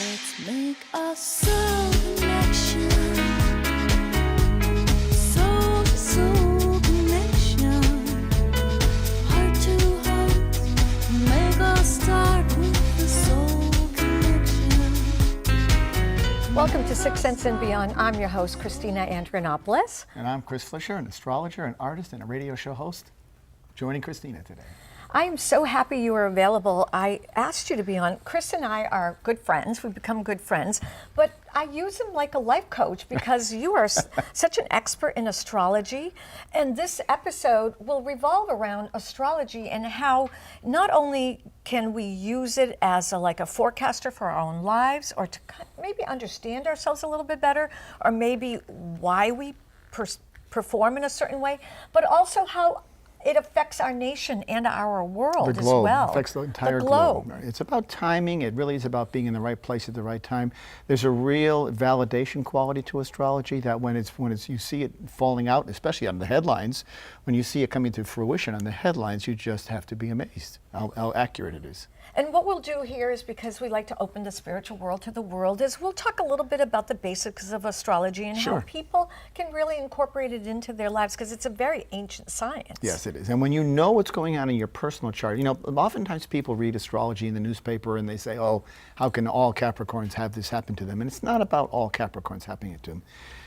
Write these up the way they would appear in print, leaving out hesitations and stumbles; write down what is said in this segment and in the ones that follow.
Let's make a soul connection. Soul to soul connection. Heart to heart. Make us start with the soul connection. Welcome to Sixth Sense and Beyond. I'm your host, Christina Andrianopoulos. And I'm Chris Flisher, an astrologer, an artist, and a radio show host, joining Christina today. I am so happy you are available. I asked you to be on. Chris and I are good friends. We've become good friends. But I use him like a life coach because you are such an expert in astrology. And this episode will revolve around astrology and how not only can we use it as like a forecaster for our own lives, or to maybe understand ourselves a little bit better, or maybe why we perform in a certain way, but also how it affects our nation and our world The globe as well. affects the entire globe. globe. It's about timing. It really is about being in the right place at the right time. There's a real validation quality to astrology that when you see it falling out, especially on the headlines, when you see it coming to fruition on the headlines, you just have to be amazed how accurate it is. And what we'll do here is, because we like to open the spiritual world to the world, is we'll talk a little bit about the basics of astrology and how people can really incorporate it into their lives, because it's a very ancient science. Yes, it is. And when you know what's going on in your personal chart, you know, oftentimes people read astrology in the newspaper and they say, oh, how can all Capricorns have this happen to them? And it's not about all Capricorns happening to them.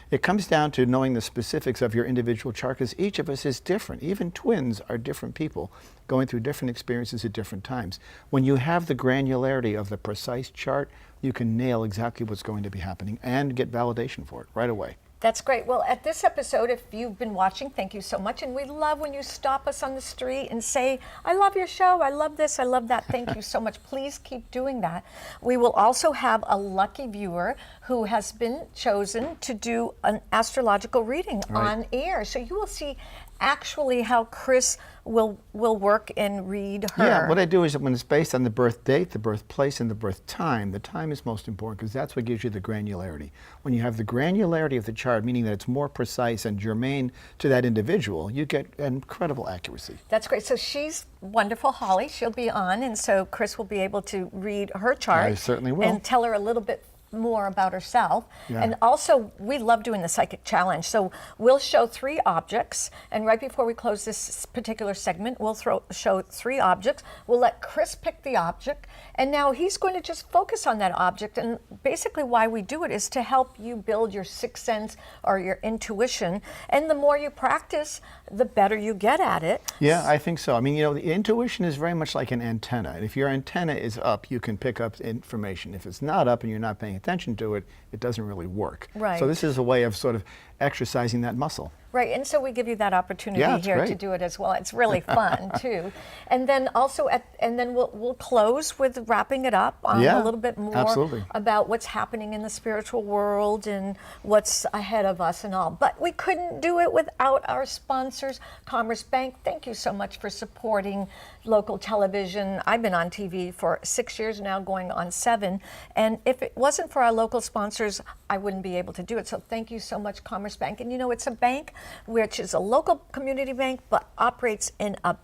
It comes down to knowing the specifics of your individual chart, because each of us is different. Even twins are different people going through different experiences at different times. When you have the granularity of the precise chart, you can nail exactly what's going to be happening and get validation for it right away. That's great. Well, at this episode, if you've been watching, thank you so much. And we love when you stop us on the street and say, I love your show, I love this, I love that. Thank you so much. Please keep doing that. We will also have a lucky viewer who has been chosen to do an astrological reading on air. So you will see actually how Chris will work and read her. Yeah, what I do is when it's based on the birth date, the birthplace, and the birth time, the time is most important because that's what gives you the granularity. When you have the granularity of the chart, meaning that it's more precise and germane to that individual, you get incredible accuracy. That's great. So she's wonderful, Holly. She'll be on, and so Chris will be able to read her chart. I certainly will. And tell her a little bit more about herself. Yeah. And also, we love doing the psychic challenge. So we'll show 3 objects, and right before we close this particular segment, we'll show 3 objects. We'll let Chris pick the object, and now he's going to just focus on that object. And basically why we do it is to help you build your sixth sense or your intuition. And the more you practice, the better you get at it. Yeah, I think so. I mean, you know, the intuition is very much like an antenna. And if your antenna is up, you can pick up information. If it's not up and you're not paying attention to it, it doesn't really work. Right. So this is a way of sort of exercising that muscle. Right, and so we give you that opportunity here great. to do it as well. It's really fun too. And then also, we'll close with wrapping it up on a little bit more about what's happening in the spiritual world and what's ahead of us and all. But we couldn't do it without our sponsors, Commerce Bank. Thank you so much for supporting local television. I've been on TV for 6 years now, going on 7. And if it wasn't for our local sponsors, I wouldn't be able to do it. So thank you so much, Commerce Bank. And you know, it's a bank which is a local community bank, but operates in a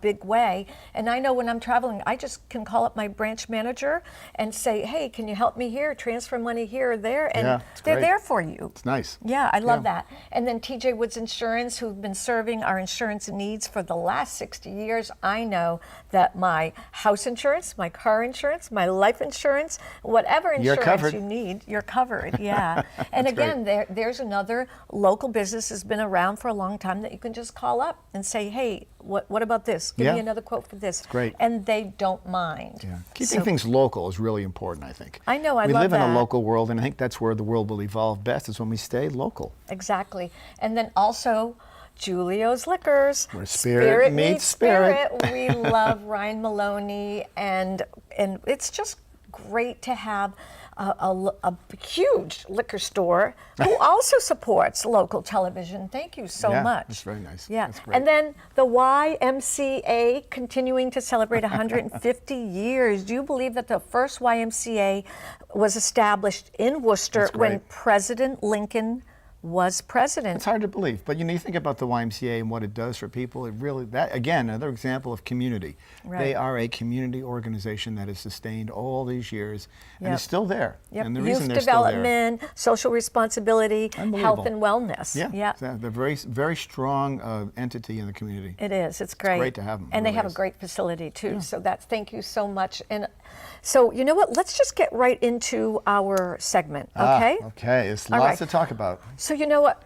big way. And I know when I'm traveling, I just can call up my branch manager and say, hey, can you help me here, transfer money here or there? And they're there for you. It's nice. Yeah, I love that. And then TJ Woods Insurance, who've been serving our insurance needs for the last 60 years. I know that my house insurance, my car insurance, my life insurance, whatever insurance you need, you're covered. Yeah. And again, there's another local business that's been around for a long time that you can just call up and say, hey, what about this? Give me another quote for this. Great. And they don't mind. Yeah. Keeping things local is really important, I think. I know, we live in a local world, and I think that's where the world will evolve best, is when we stay local. Exactly. And then also, Julio's Liquors. Where spirit meets spirit. We love Ryan Maloney, and it's just great to have a huge liquor store who also supports local television. Thank you so much. That's very nice. Yeah, that's great. And then the YMCA continuing to celebrate 150 years. Do you believe that the first YMCA was established in Worcester when President Lincoln was president. It's hard to believe, but you think about the YMCA and what it does for people. It really, that again, another example of community. Right. They are a community organization that has sustained all these years and is still there. Yep. And the Youth reason they're still there. development, social responsibility, health and wellness. Yeah. They're very, very strong entity in the community. It is. It's great. It's great to have them. And they have a great facility too. So thank you so much. And so you know what? Let's just get right into our segment. Okay. Okay. There's lots to talk about. So you know what?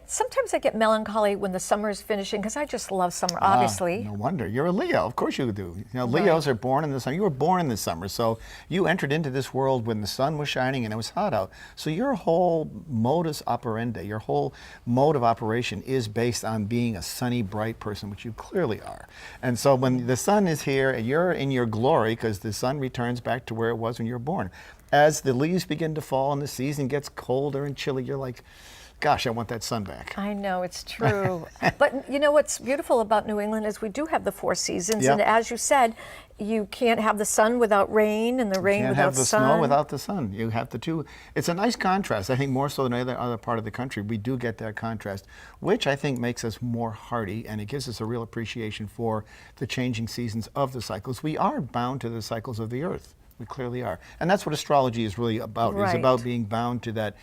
Sometimes I get melancholy when the summer is finishing because I just love summer, obviously. No wonder. You're a Leo. Of course you do. Leos are born in the summer. You were born in the summer. So you entered into this world when the sun was shining and it was hot out. So your whole modus operandi, your whole mode of operation is based on being a sunny, bright person, which you clearly are. And so when the sun is here, you're in your glory because the sun returns back to where it was when you were born. As the leaves begin to fall and the season gets colder and chilly, you're like, gosh, I want that sun back. I know, it's true. But you know what's beautiful about New England is we do have the 4 seasons. Yep. And as you said, you can't have the sun without rain and the rain without sun. You can't have the snow without the sun. You have the two. It's a nice contrast. I think more so than any other part of the country, we do get that contrast, which I think makes us more hardy and it gives us a real appreciation for the changing seasons of the cycles. We are bound to the cycles of the earth. We clearly are. And that's what astrology is really about. Right. It's about being bound to that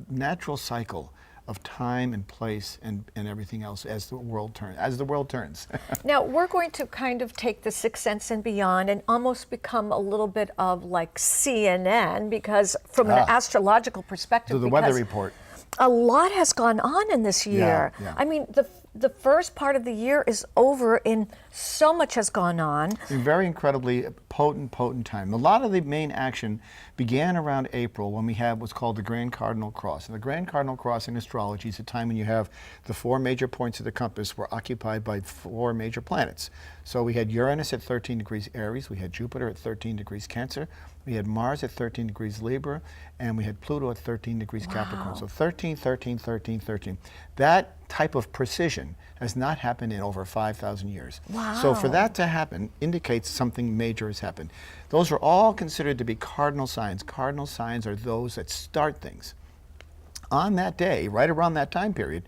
natural cycle of time and place and everything else as the world turns. Now we're going to kind of take the Sixth Sense and beyond and almost become a little bit of like CNN because from an astrological perspective. So the weather report. A lot has gone on in this year. Yeah. I mean, the first part of the year is over and so much has gone on. It's a very incredibly potent time. A lot of the main action began around April when we had what's called the Grand Cardinal Cross. And the Grand Cardinal Cross in astrology is a time when you have the 4 major points of the compass were occupied by 4 major planets. So we had Uranus at 13 degrees Aries, we had Jupiter at 13 degrees Cancer, we had Mars at 13 degrees Libra, and we had Pluto at 13 degrees Capricorn. So 13, 13, 13, 13. That type of precision has not happened in over 5,000 years. Wow. So for that to happen indicates something major has happened. Those are all considered to be cardinal signs. Cardinal signs are those that start things. On that day, right around that time period,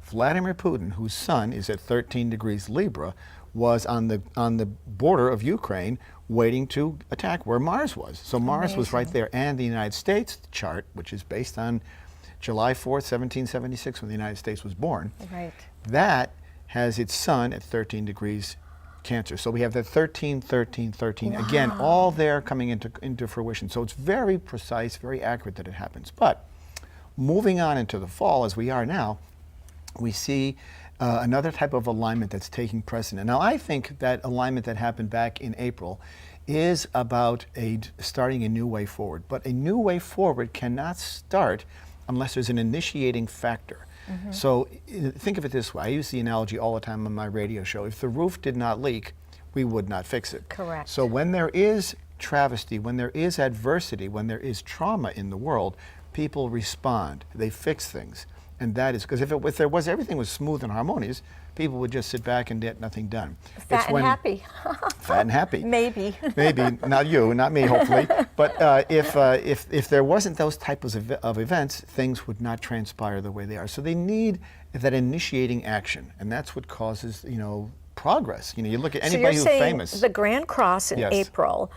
Vladimir Putin, whose sun is at 13 degrees Libra, was on the border of Ukraine waiting to attack where Mars was. So Mars was right there. And the United States chart, which is based on July 4th, 1776, when the United States was born, right. That has its sun at 13 degrees Cancer. So we have that 13, 13, 13. Wow. Again, all there coming into fruition. So it's very precise, very accurate that it happens. But moving on into the fall, as we are now, we see another type of alignment that's taking precedent. Now, I think that alignment that happened back in April is about starting a new way forward. But a new way forward cannot start unless there's an initiating factor. Mm-hmm. So think of it this way. I use the analogy all the time on my radio show. If the roof did not leak, we would not fix it. Correct. So when there is travesty, when there is adversity, when there is trauma in the world, people respond. They fix things. And that is, because if everything was smooth and harmonious, people would just sit back and get nothing done. Fat and happy. Fat and happy. Maybe. Maybe, not you, not me, hopefully. But if there wasn't those types of events, things would not transpire the way they are. So they need that initiating action, and that's what causes, progress. You look at anybody who's famous. The Grand Cross in Yes. April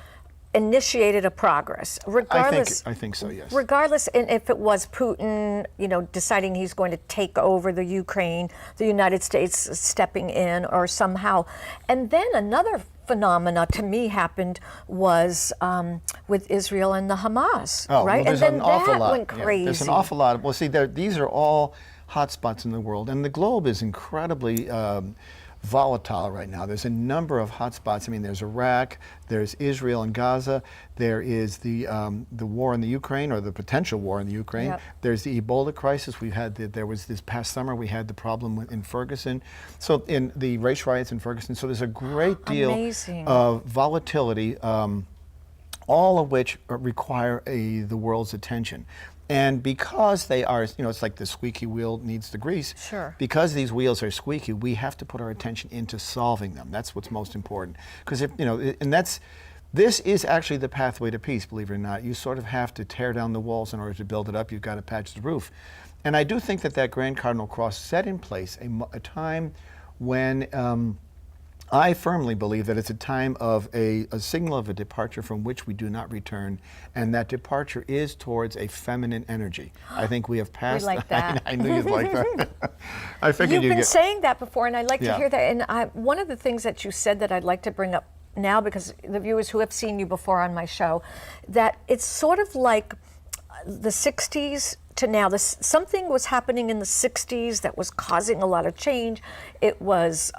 initiated a progress, regardless. I think so, yes. Regardless, and if it was Putin, deciding he's going to take over the Ukraine, the United States stepping in, or somehow, and then another phenomena to me happened was with Israel and the Hamas, right? Well, and then an awful that lot. went crazy. Yeah, there's an awful lot. Well, see, these are all hot spots in the world, and the globe is incredibly volatile right now. There's a number of hot spots. I mean, there's Iraq, there's Israel and Gaza, there is the war in the Ukraine, or the potential war in the Ukraine. Yep. There's the Ebola crisis. There was this past summer, we had the problem in Ferguson. So in the race riots in Ferguson. So there's a great deal of volatility, all of which require the world's attention. And because they are, it's like the squeaky wheel needs the grease. Sure. Because these wheels are squeaky, we have to put our attention into solving them. That's what's most important. Because and that's This is actually the pathway to peace, believe it or not. You sort of have to tear down the walls in order to build it up. You've got to patch the roof. And I do think that that Grand Cardinal Cross set in place a time when I firmly believe that it's a time of a signal of a departure from which we do not return, and that departure is towards a feminine energy. I think we have passed. We like that. I knew you'd like that. I figured You've been saying that before, and I'd like to hear that. And one of the things that you said that I'd like to bring up now, because the viewers who have seen you before on my show, that it's sort of like the 60s to now. Something was happening in the 60s that was causing a lot of change. It was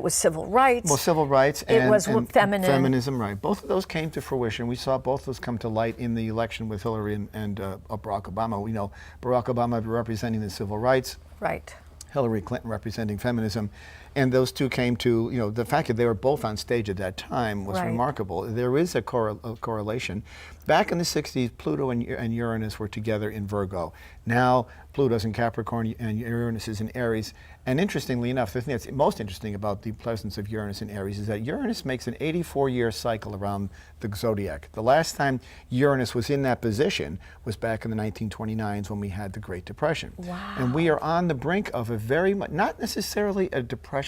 civil rights. Well, civil rights and feminism, right. Both of those came to fruition. We saw both of those come to light in the election with Hillary and Barack Obama. We know Barack Obama representing the civil rights. Right. Hillary Clinton representing feminism. And those two came to, the fact that they were both on stage at that time was remarkable. There is a correlation. Back in the 60s, Pluto and Uranus were together in Virgo. Now, Pluto's in Capricorn and Uranus is in Aries. And interestingly enough, the thing that's most interesting about the presence of Uranus in Aries is that Uranus makes an 84-year cycle around the zodiac. The last time Uranus was in that position was back in the 1929s when we had the Great Depression. Wow. And we are on the brink of a very much, not necessarily a depression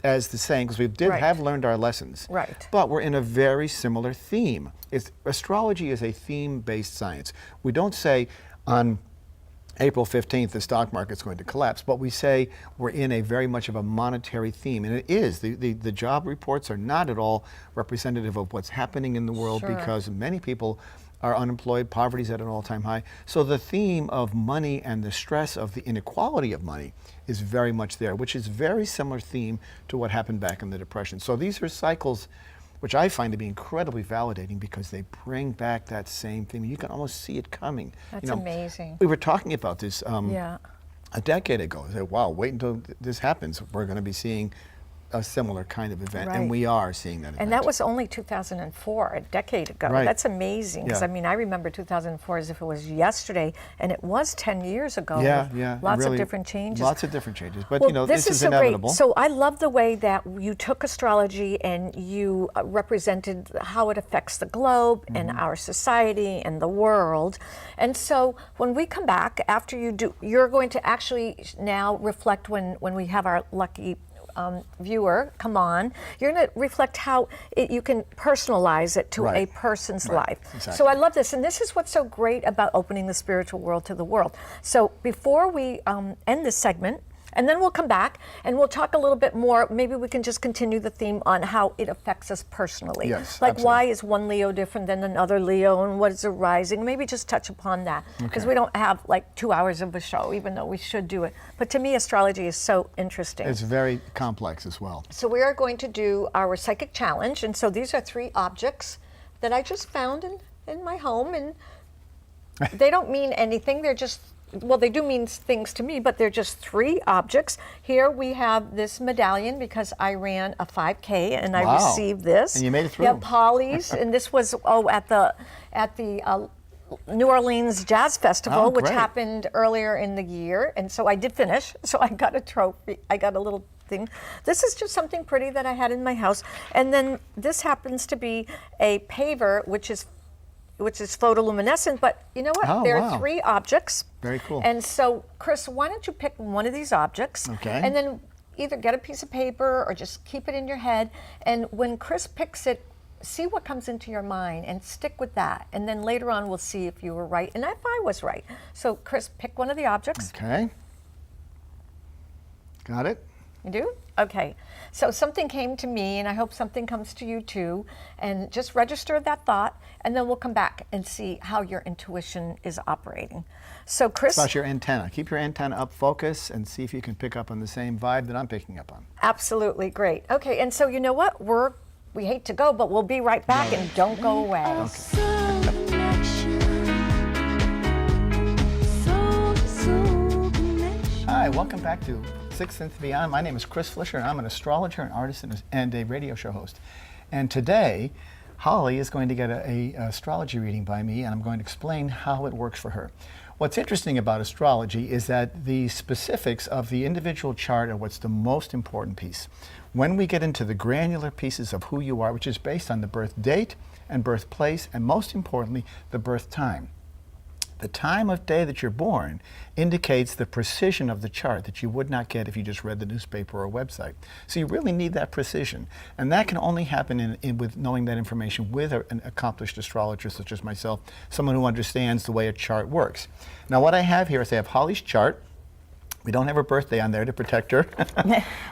as the saying, because we have learned our lessons. Right. But we're in a very similar theme. Astrology is a theme-based science. We don't say on April 15th the stock market's going to collapse, but we say we're in a very much of a monetary theme, and it is. The job reports are not at all representative of what's happening in the world because many people are unemployed, poverty's at an all-time high. So the theme of money and the stress of the inequality of money is very much there, which is very similar theme to what happened back in the Depression. So these are cycles which I find to be incredibly validating because they bring back that same theme. You can almost see it coming. That's amazing. We were talking about this a decade ago. I said, wow, wait until this happens. We're going to be seeing a similar kind of event, and we are seeing that event. And that was only 2004, a decade ago. Right. That's amazing, because I mean, I remember 2004 as if it was yesterday, and it was 10 years ago. Lots of different changes. Lots of different changes, but this is so inevitable. Great. So I love the way that you took astrology and you represented how it affects the globe and our society and the world. And so when we come back, after you do, you're going to actually now reflect when we have our lucky viewer come on, you're going to reflect how you can personalize it to a person's life. Exactly. So I love this, and this is what's so great about opening the spiritual world to the world. So before we end this segment, and then we'll come back and we'll talk a little bit more. Maybe we can just continue the theme on how it affects us personally. Yes, like absolutely. Why is one Leo different than another Leo, and what is arising? Maybe just touch upon that, because we don't have like 2 hours of a show, even though we should do it. But to me, astrology is so interesting. It's very complex as well. So we are going to do our psychic challenge, and so these are 3 objects that I just found in my home, and they don't mean anything. They're just, well, they do mean things to me, but they're just 3 objects. Here we have this medallion because I ran a 5K and I received this. And you made it through. Yeah, Polly's, and this was at the New Orleans Jazz Festival, which happened earlier in the year, and so I did finish. So I got a trophy. I got a little thing. This is just something pretty that I had in my house, and then this happens to be a paver, which is photoluminescent, but you know what? There are 3 objects. Very cool. And so, Chris, why don't you pick one of these objects? Okay. And then either get a piece of paper or just keep it in your head. And when Chris picks it, see what comes into your mind and stick with that. And then later on, we'll see if you were right and if I was right. So, Chris, pick one of the objects. Okay. Got it? You do? Okay. So something came to me, and I hope something comes to you too. And just register that thought, and then we'll come back and see how your intuition is operating. So, Chris. It's about your antenna. Keep your antenna up, focus, and see if you can pick up on the same vibe that I'm picking up on. Absolutely. Great. Okay. And so, you know what? We hate to go, but we'll be right back, and don't go away. Hi, welcome back to Sixth Sense Beyond. My name is Chris Flisher, and I'm an astrologer, an artist, and a radio show host. And today, Holly is going to get a astrology reading by me, and I'm going to explain how it works for her. What's interesting about astrology is that the specifics of the individual chart are what's the most important piece. When we get into the granular pieces of who you are, which is based on the birth date and birthplace, and most importantly, the birth time. The time of day that you're born indicates the precision of the chart that you would not get if you just read the newspaper or website. So you really need that precision. And that can only happen with knowing that information with an accomplished astrologer such as myself, someone who understands the way a chart works. Now what I have here is I have Holly's chart. We don't have her birthday on there to protect her.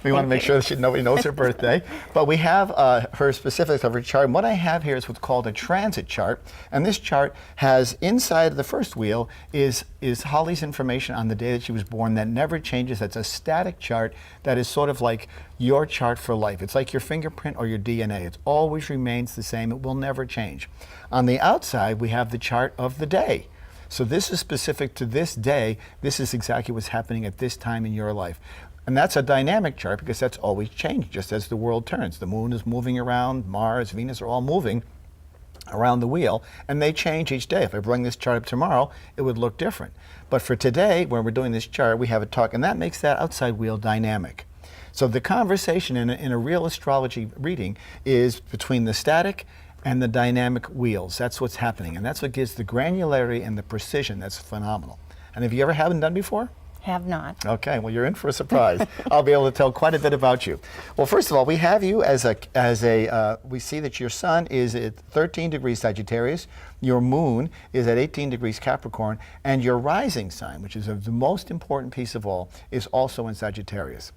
We want to make sure that nobody knows her birthday. But we have her specifics of her chart. And what I have here is what's called a transit chart. And this chart has inside of the first wheel is Holly's information on the day that she was born that never changes. That's a static chart that is sort of like your chart for life. It's like your fingerprint or your DNA. It always remains the same. It will never change. On the outside, we have the chart of the day. So this is specific to this day. This is exactly what's happening at this time in your life. And that's a dynamic chart because that's always changing just as the world turns. The moon is moving around, Mars, Venus are all moving around the wheel, and they change each day. If I bring this chart up tomorrow, it would look different. But for today, when we're doing this chart, we have a talk, and that makes that outside wheel dynamic. So the conversation in a real astrology reading is between the static and the dynamic wheels. That's what's happening, and that's what gives the granularity and the precision that's phenomenal. And have you ever had them done before? Have not. Okay, well, you're in for a surprise. I'll be able to tell quite a bit about you. Well, first of all, we have you we see that your sun is at 13 degrees Sagittarius, your moon is at 18 degrees Capricorn, and your rising sign, which is the most important piece of all, is also in Sagittarius.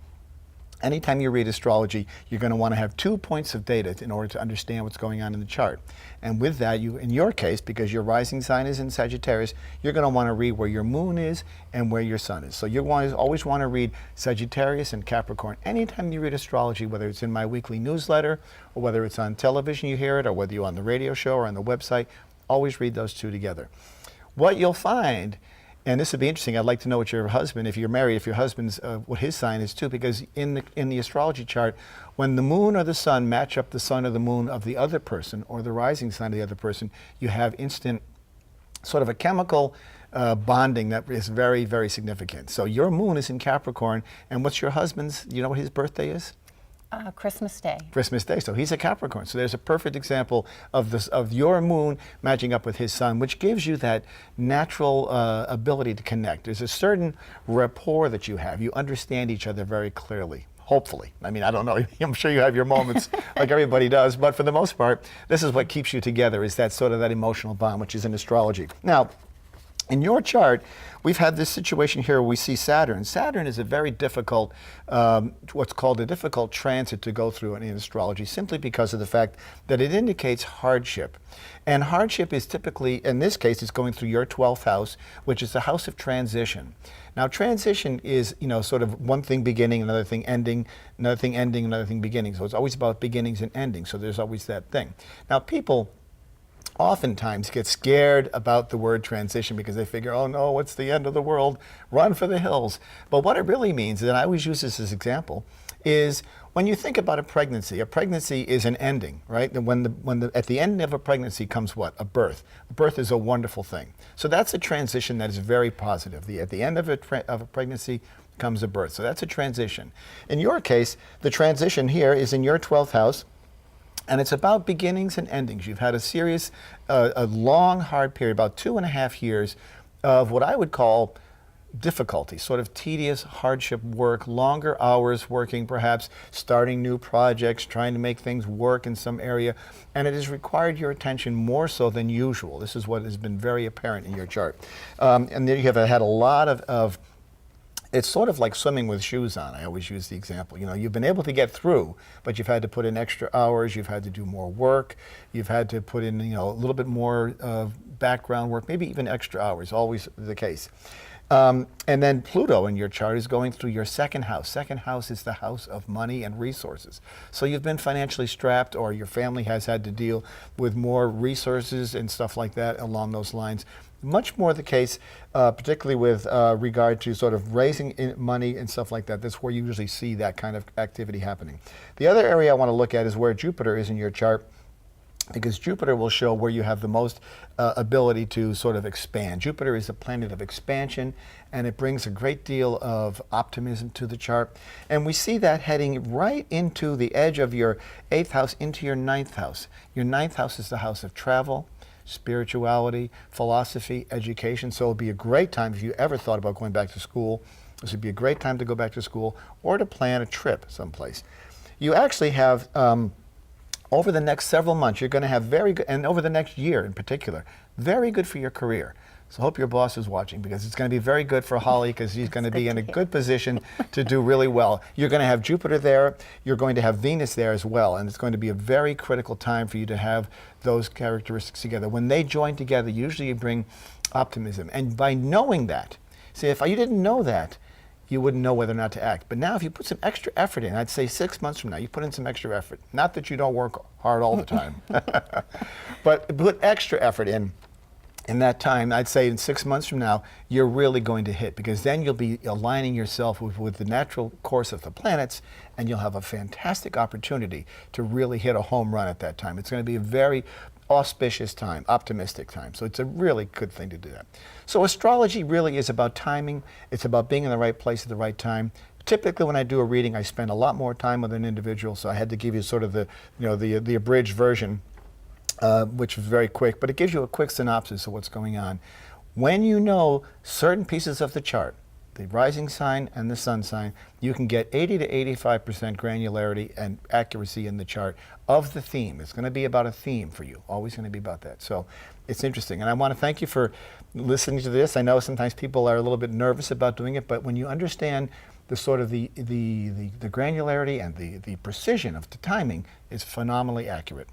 Anytime you read astrology, you're going to want to have 2 points of data in order to understand what's going on in the chart. And with that, in your case, because your rising sign is in Sagittarius, you're going to want to read where your moon is and where your sun is. So you always want to read Sagittarius and Capricorn. Anytime you read astrology, whether it's in my weekly newsletter, or whether it's on television you hear it, or whether you're on the radio show or on the website, always read those two together. What you'll find, and this would be interesting, I'd like to know what your husband, if you're married, if your husband's, what his sign is too, because in the astrology chart, when the moon or the sun match up the sun or the moon of the other person, or the rising sign of the other person, you have instant sort of a chemical bonding that is very, very significant. So your moon is in Capricorn, and what's your husband's, you know what his birthday is? Christmas Day. Christmas Day. So he's a Capricorn. So there's a perfect example of your moon matching up with his sun, which gives you that natural ability to connect. There's a certain rapport that you have. You understand each other very clearly. Hopefully. I mean, I don't know. I'm sure you have your moments like everybody does. But for the most part, this is what keeps you together, is that sort of that emotional bond, which is in astrology. Now, in your chart, we've had this situation here where we see Saturn. Saturn is a very difficult, what's called a difficult transit to go through in astrology, simply because of the fact that it indicates hardship. And hardship is typically, in this case, it's going through your 12th house, which is the house of transition. Now, transition is, sort of one thing beginning, another thing ending, another thing ending, another thing beginning. So it's always about beginnings and endings. So there's always that thing. Now, people oftentimes get scared about the word transition because they figure, oh no, what's the end of the world? Run for the hills. But what it really means, and I always use this as an example, is when you think about a pregnancy is an ending, right? And at the end of a pregnancy comes what? A birth. A birth is a wonderful thing. So that's a transition that is very positive. At the end of a pregnancy comes a birth. So that's a transition. In your case, the transition here is in your 12th house. And it's about beginnings and endings. You've had a serious, a long, hard period, about 2.5 years of what I would call difficulty, sort of tedious hardship work, longer hours working, perhaps starting new projects, trying to make things work in some area. And it has required your attention more so than usual. This is what has been very apparent in your chart. And then you have had a lot of it's sort of like swimming with shoes on. I always use the example. You've been able to get through, but you've had to put in extra hours. You've had to do more work. You've had to put in, a little bit more background work, maybe even extra hours, always the case. And then Pluto in your chart is going through your second house. Second house is the house of money and resources. So you've been financially strapped, or your family has had to deal with more resources and stuff like that along those lines. Much more the case, particularly with regard to sort of raising money and stuff like that. That's where you usually see that kind of activity happening. The other area I want to look at is where Jupiter is in your chart. because Jupiter will show where you have the most ability to sort of expand. Jupiter is a planet of expansion, and it brings a great deal of optimism to the chart. And we see that heading right into the edge of your 8th house, into your 9th house. Your 9th house is the house of travel, spirituality, philosophy, education. So it'll be a great time if you ever thought about going back to school. This would be a great time to go back to school or to plan a trip someplace. You actually have over the next several months, you're going to have very good, and over the next year in particular, very good for your career. So I hope your boss is watching, because it's going to be very good for Holly, because he's going to be in a good position to do really well. You're going to have Jupiter there. You're going to have Venus there as well. And it's going to be a very critical time for you to have those characteristics together. When they join together, usually you bring optimism. And by knowing that, see, if you didn't know that, you wouldn't know whether or not to act. But now if you put some extra effort in, I'd say 6 months from now, you put in some extra effort. Not that you don't work hard all the time, but put extra effort in that time. I'd say in 6 months from now, you're really going to hit, because then you'll be aligning yourself with the natural course of the planets, and you'll have a fantastic opportunity to really hit a home run at that time. It's going to be a very auspicious time, optimistic time. So it's a really good thing to do that. So astrology really is about timing. It's about being in the right place at the right time. Typically when I do a reading, I spend a lot more time with an individual, so I had to give you sort of the abridged version, which was very quick, but it gives you a quick synopsis of what's going on. When you know certain pieces of the chart, the rising sign and the sun sign, you can get 80 to 85% granularity and accuracy in the chart of the theme. It's going to be about a theme for you, always going to be about that. So it's interesting. And I want to thank you for listening to this. I know sometimes people are a little bit nervous about doing it, but when you understand the sort of the granularity and the precision of the timing, is phenomenally accurate.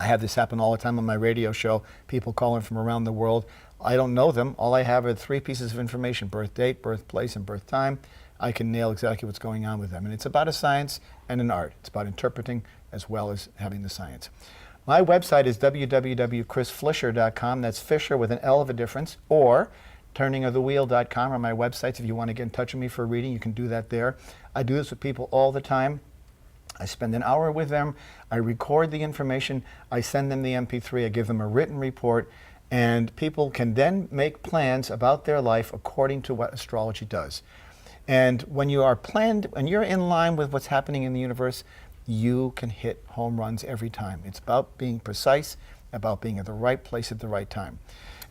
I have this happen all the time on my radio show. People call in from around the world. I don't know them. All I have are 3 pieces of information: birth date, birthplace, and birth time. I can nail exactly what's going on with them. And it's about a science and an art. It's about interpreting as well as having the science. My website is www.chrisflisher.com. That's Fisher with an L of a difference, or turningofthewheel.com are my websites. If you want to get in touch with me for a reading, you can do that there. I do this with people all the time. I spend an hour with them. I record the information. I send them the MP3. I give them a written report. And people can then make plans about their life according to what astrology does. And when you are planned, when you're in line with what's happening in the universe, you can hit home runs every time. It's about being precise, about being at the right place at the right time.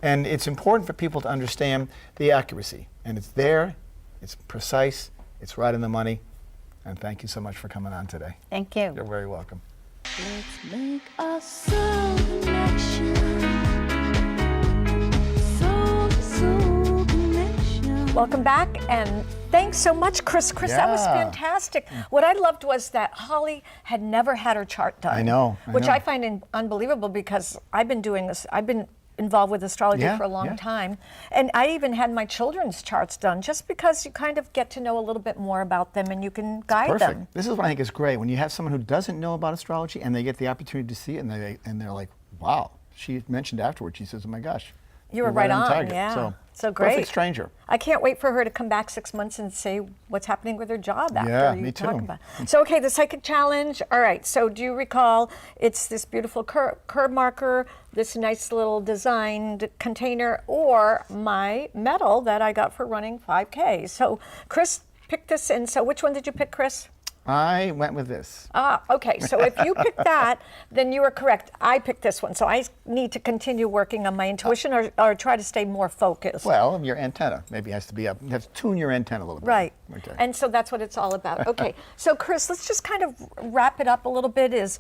And it's important for people to understand the accuracy. And it's there, it's precise, it's right in the money. And thank you so much for coming on today. Thank you. You're very welcome. Let's make a soul connection. Soul connection. Welcome back, and thanks so much, Chris. Chris, that was Yeah. fantastic. What I loved was that Holly had never had her chart done. I know. Which I find unbelievable, because I've been doing this. I've been involved with astrology for a long time, and I even had my children's charts done, just because you kind of get to know a little bit more about them and you can guide Perfect. them. This is what I think is great. When you have someone who doesn't know about astrology and they get the opportunity to see it, and they're like, wow. She mentioned afterwards, she says, oh my gosh. You were right on, target. yeah. So great. Perfect stranger. I can't wait for her to come back 6 months and say what's happening with her job after Yeah, you me talk too. about it. So, okay, the psychic challenge. All right, so do you recall it's this beautiful curve marker, this nice little designed container, or my medal that I got for running 5K. So Chris picked this, and so which one did you pick, Chris? I went with this. Ah, okay. So if you picked that, then you were correct. I picked this one. So I need to continue working on my intuition, or try to stay more focused. Well, your antenna maybe has to be up. You have to tune your antenna a little bit. Right. Okay. And so that's what it's all about. Okay. So Chris, let's just kind of wrap it up a little bit. Yes,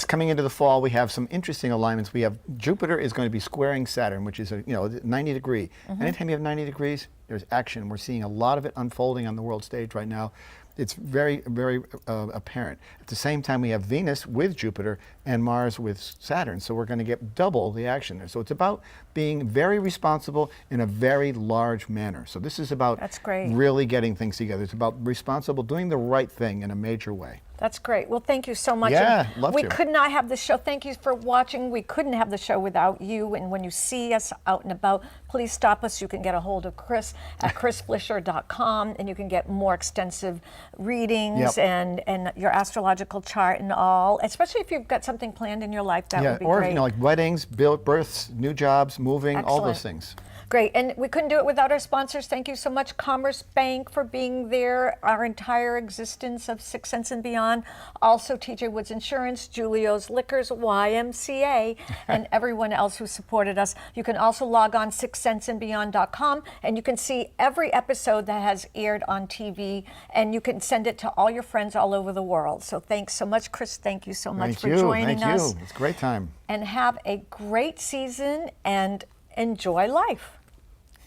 coming into the fall, we have some interesting alignments. We have Jupiter is going to be squaring Saturn, which is 90 degree. Anytime you have 90 degrees, there's action. We're seeing a lot of it unfolding on the world stage right now. It's very, very apparent. At the same time, we have Venus with Jupiter and Mars with Saturn, so we're going to get double the action there. So it's about being very responsible in a very large manner. So this is about That's great. really getting things together. It's about responsible, doing the right thing in a major way. That's great. Well, thank you so much. Yeah, And love we to. could not have the show. Thank you for watching. We couldn't have the show without you. And when you see us out and about, please stop us. You can get a hold of Chris at chrisflisher.com, and you can get more extensive readings and your astrological chart and all, especially if you've got something planned in your life. That would be or great. like weddings, births, new jobs, moving, all those Excellent. things. Great, and we couldn't do it without our sponsors. Thank you so much, Commerce Bank, for being there, our entire existence of Six Sense and Beyond. Also, TJ Woods Insurance, Julio's Liquors, YMCA, and everyone else who supported us. You can also log on sixsenseandbeyond.com, and you can see every episode that has aired on TV, and you can send it to all your friends all over the world. So thanks so much, Chris. Thank you so much for joining us. Thank you. It's a great time. And have a great season and enjoy life.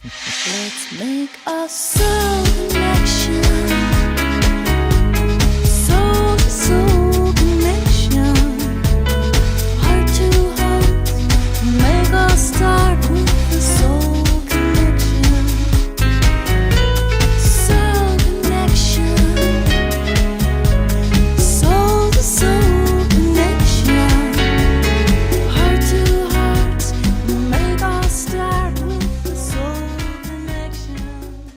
Let's make a selection.